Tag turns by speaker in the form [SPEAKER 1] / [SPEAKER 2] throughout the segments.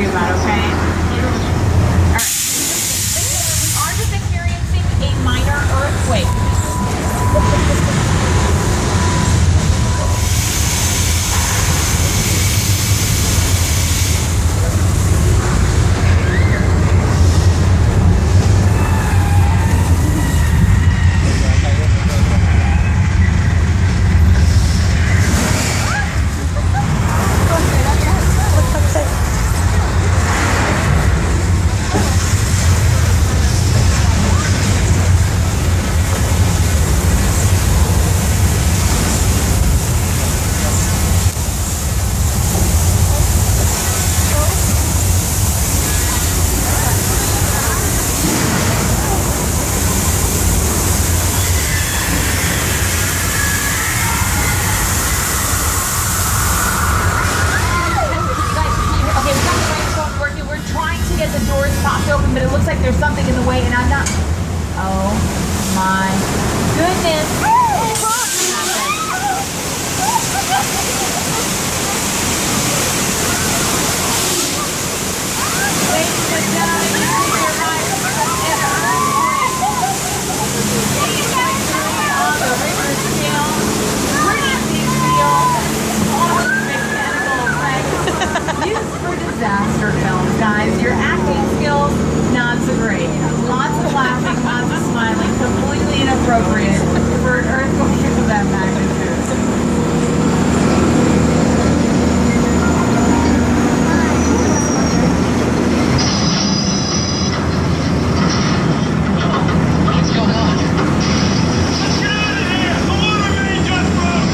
[SPEAKER 1] worry about, okay? All right. We are just experiencing a minor earthquake. The doors popped open, but it looks like there's something in the way, and I'm not. Oh my goodness! Ladies and gentlemen, on the Richter scale, pretty big deal. All the mechanical effects used for disaster films, guys. Your acting skills, not so great. Lots of laughing, lots of smiling, completely inappropriate for an earthquake of that magnitude.
[SPEAKER 2] What's going on?
[SPEAKER 3] Get out of here! The water main just broke!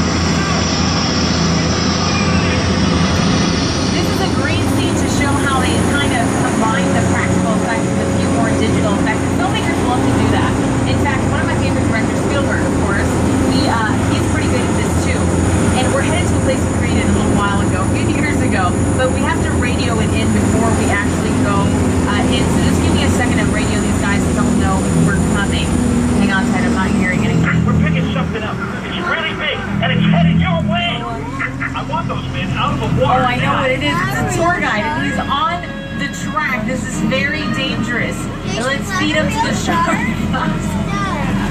[SPEAKER 1] This is a green scene to show how they kind of combine the practical effects with a few more digital effects. Filmmakers love to do that. In fact, one of my favorite directors, Spielberg, of course, he's pretty good at this too. And we're headed to a place we created a little while ago, a few years ago, but we have to radio it in before we actually go in. So just give me a second to radio these guys so they'll know we're coming. Hang on tight, I'm not hearing anything.
[SPEAKER 3] We're picking something up. It's really big, and it's headed your way. I want those men out of the water.
[SPEAKER 1] Oh, I know what it is. It's a tour guide, and he's on the track. This is very dangerous. Let's feed him to the shark.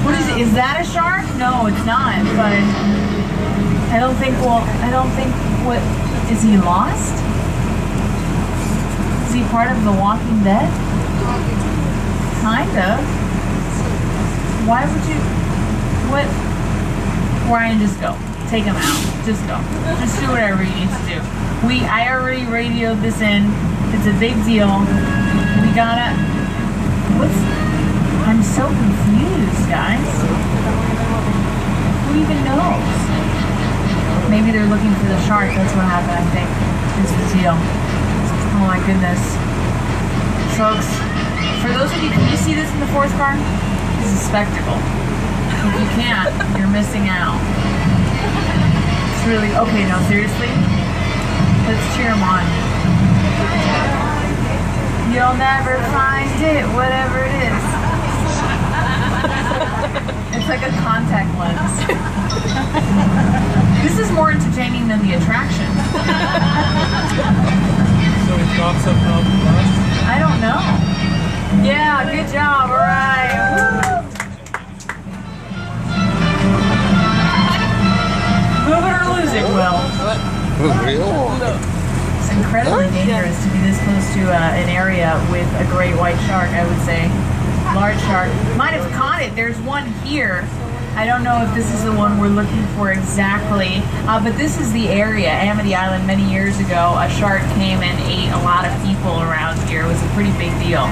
[SPEAKER 1] What is it? Is that a shark? No, it's not, but I don't think, what, is he lost? Is he part of The Walking Dead? Kind of. Why would you, what? Ryan, just go. Take him out. Just go. Just do whatever you need to do. I already radioed this in. It's a big deal. We gotta, I'm so confused, guys. Who even knows? Maybe they're looking for the shark. That's what happened, I think. It's the deal. Oh my goodness. Folks, for those of you, can you see this in the fourth car? This is a spectacle. If you can't, you're missing out. It's really, okay, no, seriously? Let's cheer them on. You'll never find it, whatever it is. It's like a contact lens. This is more entertaining than the attraction.
[SPEAKER 4] So it drops up now the bus?
[SPEAKER 1] I don't know. Yeah, good job, alright. Move it or lose it, Will. It's incredibly dangerous to be this close to an area with a great white shark, I would say. Large shark. Might have caught it. There's one here. I don't know if this is the one we're looking for exactly, but this is the area, Amity Island, many years ago. A shark came and ate a lot of people around here. It was a pretty big deal.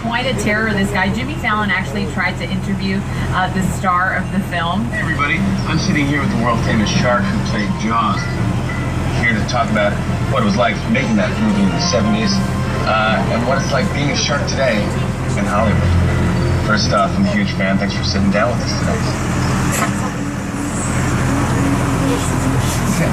[SPEAKER 1] Quite a terror, this guy. Jimmy Fallon actually tried to interview the star of the film.
[SPEAKER 5] Hey everybody, I'm sitting here with the world famous shark who played Jaws. Here to talk about what it was like making that movie in the 70s and what it's like being a shark today in Hollywood. First off, I'm a huge fan. Thanks for sitting down with us today.